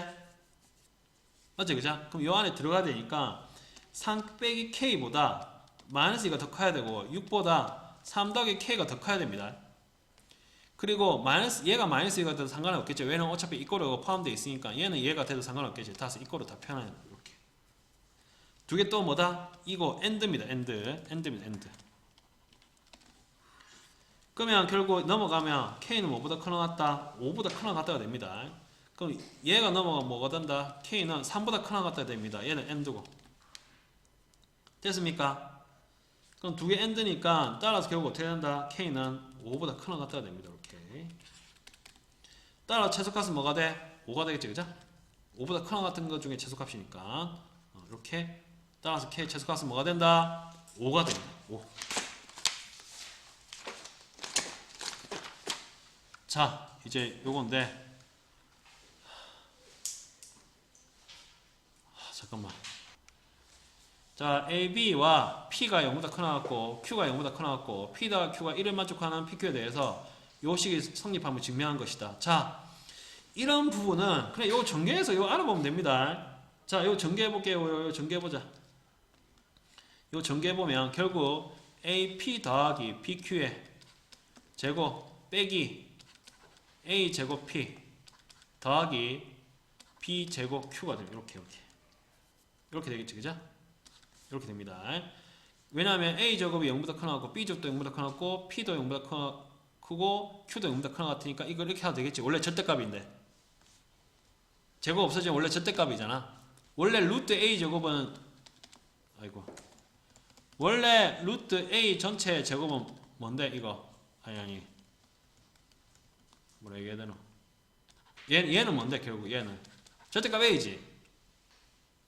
그죠? 그럼 요 안에 들어가야 되니까 3 빼기 K보다 마이너스 2가 더 커야 되고 6보다 3 더하기 K가 더 커야 됩니다. 그리고 얘가 마이너스 2가 돼도 상관은 없겠죠. 얘는 어차피 이꼬르가 포함되어 있으니까 얘는 얘가 돼도 상관없겠죠. 따라서 이꼬르 다 표현해요. 이렇게 두 개 또 뭐다? 이거 AND입니다. AND. 그러면 결국 넘어가면 K는 뭐보다 커 나갔다? 5보다 커 나갔다가 됩니다. 그럼 얘가 넘어가면 뭐가 된다? K는 3보다 커 나갔다가 됩니다. 얘는 AND고 됐습니까? 그럼 두 개 AND니까 따라서 결국 어떻게 된다? K는 5보다 커 나갔다가 됩니다. 이렇게 따라 최소값은 뭐가 돼? 5가 되겠지. 그죠? 5보다 커 나갔던 것 중에 최소값이니까 이렇게 따라서 K 최소값은 뭐가 된다? 5가 됩니다. 5. 자, 이제 요건데 잠깐만. 자, A, B와 P가 0보다 커 나왔고 Q가 0보다 커 나왔고 P와 Q가 1을 만족하는 PQ에 대해서 요 식이 성립함을 증명한 것이다. 자, 이런 부분은 그냥 요 전개해서 요 알아보면 됩니다. 자, 요 전개해 볼게요. 요 전개해 보자. 요 전개해 보면 결국 AP 더하기 BQ의 제곱 빼기 A 제곱 P 더하기 B 제곱 Q가 됩니다. 이렇게 되겠지. 그죠? 이렇게 됩니다. 왜냐하면 A 제곱이 0보다 커 나왔고 B 제곱도 0보다 커 나왔고 P도 0보다 크고 Q도 0보다 커 나왔으니까 이걸 이렇게 해도 되겠지. 원래 절대값인데 제곱 없어지면 원래 절대값이잖아. 원래 루트 A 제곱은 원래 루트 A 전체 제곱은 뭔데 이거? 아니 뭐라 얘기해야 되노? 얘는 뭔데 결국 얘는 절대값 A지.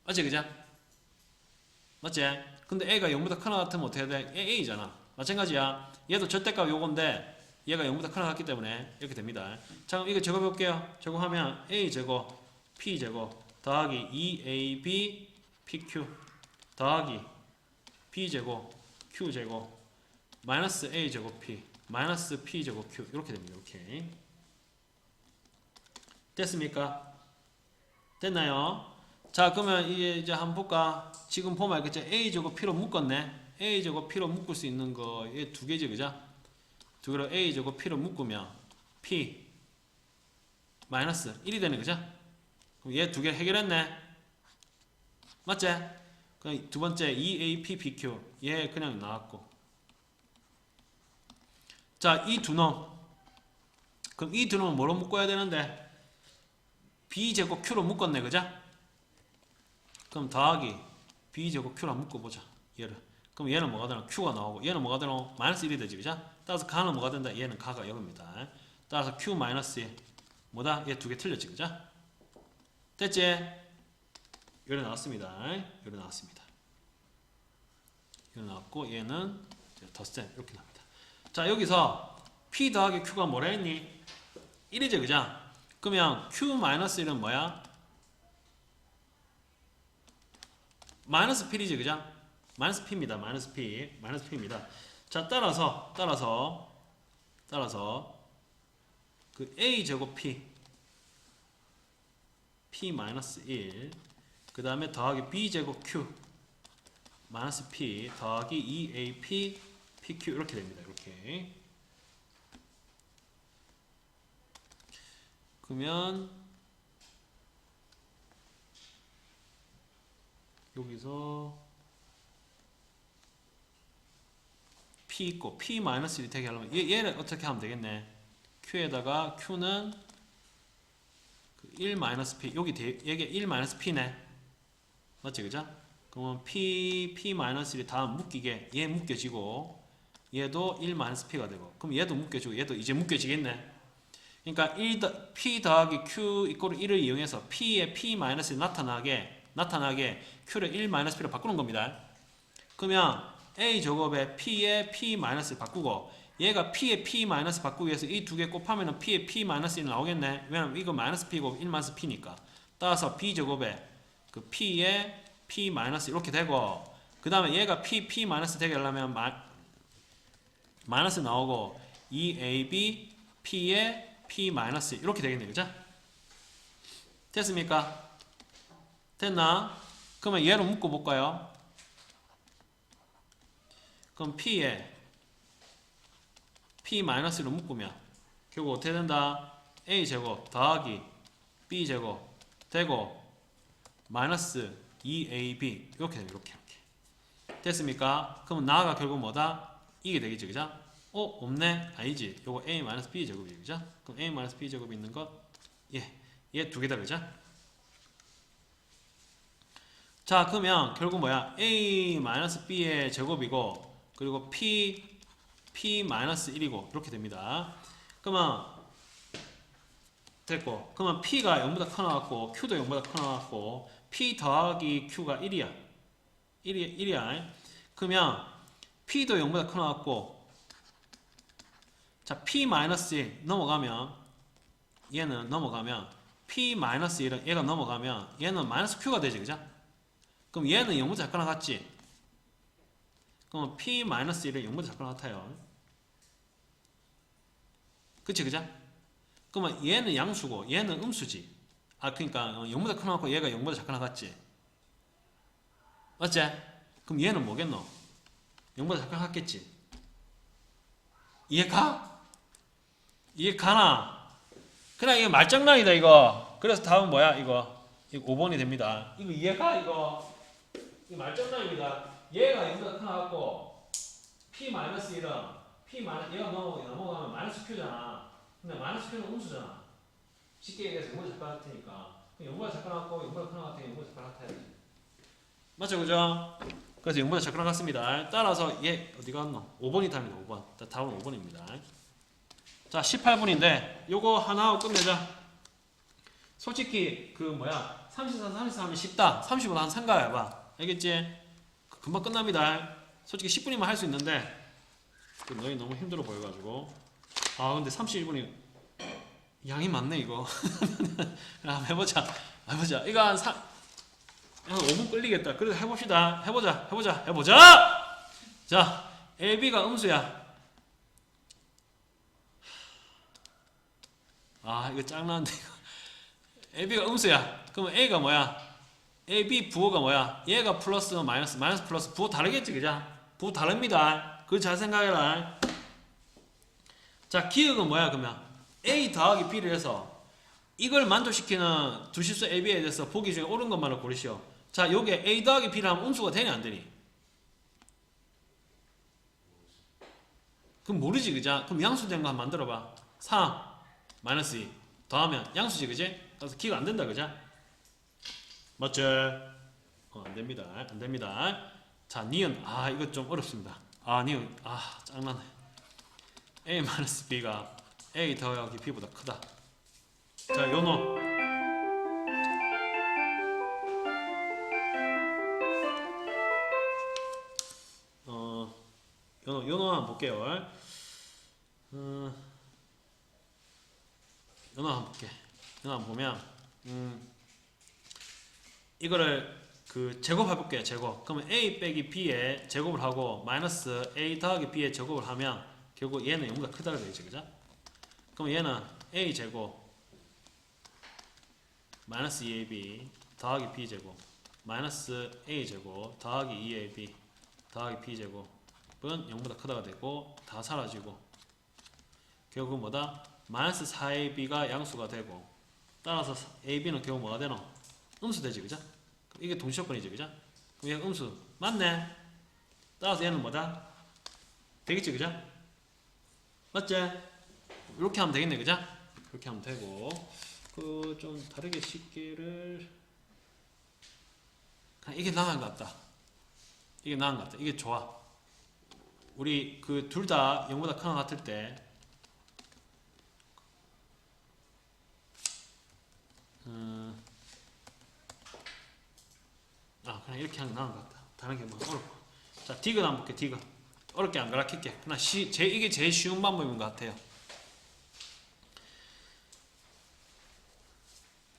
맞지? 그죠? 맞지? 근데 A가 0보다 커 나갔으면 어떻게 돼? A잖아. 마찬가지야. 얘도 절대값 요건데 얘가 0보다 커 나갔기 때문에 이렇게 됩니다. 자, 그럼 이거 제곱해볼게요. 제곱하면 A제곱 P제곱 더하기 2AB PQ 더하기 B제곱 Q제곱 마이너스 A제곱 P 마이너스 P제곱 Q 이렇게 됩니다. 이렇게 됐습니까? 됐나요? 자 그러면 이제 한번 볼까? 지금 보면 알겠죠? A제곱 P로 묶었네. A제곱 P로 묶을 수 있는 거 얘 두 개지 그죠? 두 개로 A제곱 P로 묶으면 P 마이너스 1이 되는 거죠? 그럼 얘 두 개 해결했네. 맞지? 그럼 두 번째 EAP BQ 얘 그냥 나왔고 자 이 두 놈 그럼 이 두 놈은 뭐로 묶어야 되는데 B제곱 Q로 묶었네 그죠? 그럼 더하기 B제곱 Q로 묶어보자 얘를. 그럼 얘는 뭐가 되나? Q가 나오고 얘는 뭐가 되나? 마이너스 1이 되지 그죠? 따라서 가는 뭐가 된다? 얘는 가가 0입니다. 따라서 Q 마이너스 1 뭐다? 얘 두 개 틀렸지 그죠? 됐지? 요래 나왔습니다. 요래 나왔습니다. 요래 나왔고 얘는 덧셈 이렇게 나옵니다. 자 여기서 P 더하기 Q가 뭐라 했니? 1이지 그죠? 그러면 Q 마이너스 1은 뭐야? 마이너스 P이지 그죠? 마이너스 P입니다. 마이너스 P 마이너스 P입니다. 자 따라서 그 A 제곱 P 마이너스 1 그 다음에 더하기 B 제곱 Q 마이너스 P 더하기 EAP PQ 이렇게 됩니다. 이렇게 그러면 여기서 P 있고 P 마이너스 1이 되게 하려면 얘를 어떻게 하면 되겠네. Q에다가 Q는 1 마이너스 P 여기 얘게 1 마이너스 P네. 맞지 그죠? 그러면 P 마이너스 1이 다음 묶이게 얘 묶여지고 얘도 1 마이너스 P가 되고 그럼 얘도 묶여지고 얘도 이제 묶여지겠네. 그러니까 P 더하기 Q 이꼬르 1을 이용해서 P의 P 마이너스 나타나게 Q를 1 마이너스 P로 바꾸는 겁니다. 그러면 A 제곱에 P의 P 마이너스 바꾸고 얘가 P의 P 마이너스 바꾸기 위해서 이 두 개 곱하면은 P의 P 마이너스 1 나오겠네. 왜냐면 이거 마이너스 P고 1 마이너스 P니까. 따라서 B 제곱에 그 P의 P 마이너스 이렇게 되고 그 다음에 얘가 P 마이너스 되게 하려면 마이너스 나오고 EAB P의 P 마이너스 이렇게 되겠네. 그죠? 됐습니까? 됐나? 그러면 얘로 묶어 볼까요? 그럼 P에 P 마이너스로 묶으면 결국 어떻게 된다? A 제곱 더하기 B 제곱 되고 마이너스 2AB 이렇게 됩니다. 이렇게 됐습니까? 그럼 나가 결국 뭐다? 이게 되겠지 그죠? 없네? 아니지. 요거 A 마이너스 B 제곱이 그죠? 그럼 A 마이너스 B 제곱이 있는 것 얘 두 개다 그죠? 자 그러면 결국 뭐야? A 마이너스 B의 제곱이고 그리고 P 마이너스 1이고 이렇게 됩니다. 그러면 됐고 그러면 P가 0보다 커 나왔고 Q도 0보다 커 나왔고 P 더하기 Q가 1이야. 그러면 P도 0보다 커 나왔고 자 P 마이너스 1 넘어가면 얘는 넘어가면 P 마이너스 1은 얘가 넘어가면 얘는 마이너스 Q가 되지 그죠? 그럼 얘는 0보다 작거나 같지? 그럼 P 마이너스 1은 0보다 작거나 같아요. 그치 그죠? 그러면 얘는 양수고 얘는 음수지. 그러니까 0보다 커 나왔고 얘가 0보다 작거나 같지? 맞지? 그럼 얘는 뭐겠노? 0보다 작거나 같겠지? 이해가? 이해가나? 그냥 이게 말장난이다 이거. 그래서 다음 뭐야 이거 5번이 됩니다. 이거 이해가 이거? 이거 말장난입니다. 얘가 0보다 커 나왔고 P 마이너스 1은 P 마이너스 얘가 넘어가면 마이너스 Q잖아. 근데 마이너스 Q는 음수잖아. 쉽게 얘기해서 0보다 작거나 같으니까 0보다 작거나 같고 0보다 커 나왔으니 0보다 작거나 같아야지. 맞죠 그죠? 그래서 0보다 작거나 같습니다. 따라서 얘 어디 갔노? 5번이 답니다. 5번. 답은 5번입니다. 자 18분인데 요거 하나 하고 끝내자. 솔직히 그 뭐야 34, 34 하면 쉽다. 30분 한 생각해봐. 알겠지? 금방 끝납니다. 솔직히 10분이면 할 수 있는데 너희 너무 힘들어 보여가지고 근데 31분이 양이 많네 이거. 한번 해보자. 이거 한 5분 끌리겠다. 그래도 해봅시다. 해보자. 자 자, AB가 음수야. 아, 이거 짱나는데 이거. AB가 음수야. 그러면 A가 뭐야? AB 부호가 뭐야? 얘가 플러스 마이너스, 마이너스 플러스 부호 다르겠지, 그죠? 부호 다릅니다. 그거 잘 생각해라. 자, 기억은 뭐야, 그러면? A 더하기 B를 해서 이걸 만족시키는 두 실수 AB에 대해서 보기 중에 옳은 것만을 고르시오. 자, 요게 A 더하기 B를 하면 음수가 되냐, 안 되니? 그럼 모르지, 그죠? 그럼 양수된 거 한번 만들어봐. 3, 마이너스 2 더하면 양수지, 그지? 그래서 기억 안 된다, 그죠? 맞지? 안 됩니다. 안 됩니다. 자, 니은. 아, 이거 좀 어렵습니다. 아, 니은. 아, 짱나네. A-B가 A 더하기 B보다 크다. 자, 요노. 요노 한번 볼게요. 요노 한번 볼게. 요노 한번 보면, 이거를 그 제곱해 볼게요. 제곱. 그러면 A 빼기 B에 제곱을 하고 마이너스 A 더하기 B에 제곱을 하면 결국 얘는 0보다 크다고 되겠지, 그죠? 그럼 얘는 A 제곱 마이너스 2AB 더하기 B 제곱 마이너스 A 제곱 더하기 2AB 더하기 B 제곱은 0보다 크다가 되고 다 사라지고 결국 뭐다? 마이너스 4AB가 양수가 되고 따라서 AB는 결국 뭐가 되노? 음수 되지, 그죠? 이게 동시조건이지, 그죠? 그럼 얘가 음수 맞네. 따라서 얘는 뭐다? 되겠지, 그죠? 맞지? 이렇게 하면 되겠네, 그죠? 그렇게 하면 되고 그 좀 다르게 쉽게를 이게 나은 것 같다. 이게 나은 것 같다. 이게 좋아. 우리 그 둘 다 0보다 큰 것 같을 때 그냥 이렇게 하는 게 나은 것 같다. 다른 게 뭐 어렵고. 자, 디귿 한번 볼게. 디귿. 어렵게 안 가르칠게. 그냥 이게 제일 쉬운 방법인 것 같아요.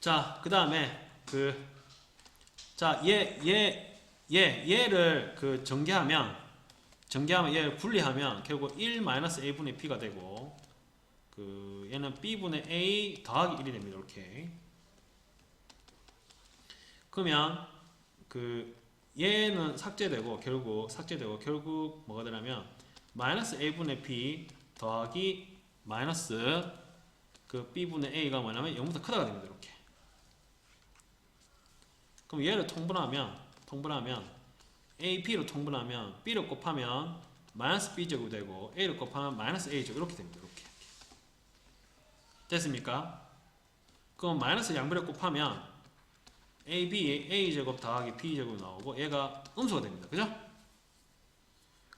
자, 그 다음에 얘를 전개하면 얘를 분리하면 결국 1-a분의 b가 되고 얘는 b분의 a 더하기 1이 됩니다. 이렇게. 그러면 얘는 삭제되고 결국 뭐가 되냐면 마이너스 a분의 b 더하기 마이너스 b분의 a가 뭐냐면 0보다 크다가 됩니다. 이렇게. 그럼 얘를 통분하면 AP로 통분하면 B를 곱하면 마이너스 B제곱 되고 A를 곱하면 마이너스 A제곱 이렇게 됩니다. 이렇게. 됐습니까? 그럼 마이너스 양변에 곱하면 AB, A제곱 더하기 B제곱 나오고 얘가 음수가 됩니다. 그죠?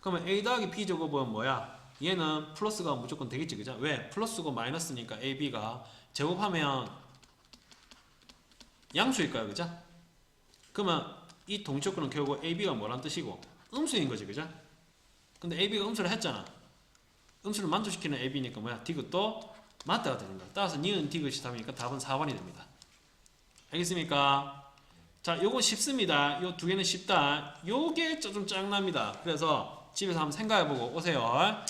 그러면 A 더하기 B제곱은 뭐야? 얘는 플러스가 무조건 되겠지. 그죠? 왜? 플러스고 마이너스니까 AB가 제곱하면 양수일까요? 그죠? 그러면 이 동시조건은 결국 AB가 뭐란 뜻이고? 음수인 거지, 그죠? 근데 AB가 음수를 했잖아. 음수를 만족시키는 AB니까 뭐야? 디귿도 맞다가 되는 거야. 따라서 니은 디귿이 답이니까 답은 4번이 됩니다. 알겠습니까? 자, 요거 쉽습니다. 요 두 개는 쉽다. 요게 좀 짱납니다. 그래서 집에서 한번 생각해보고 오세요.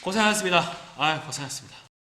고생하셨습니다. 고생하셨습니다.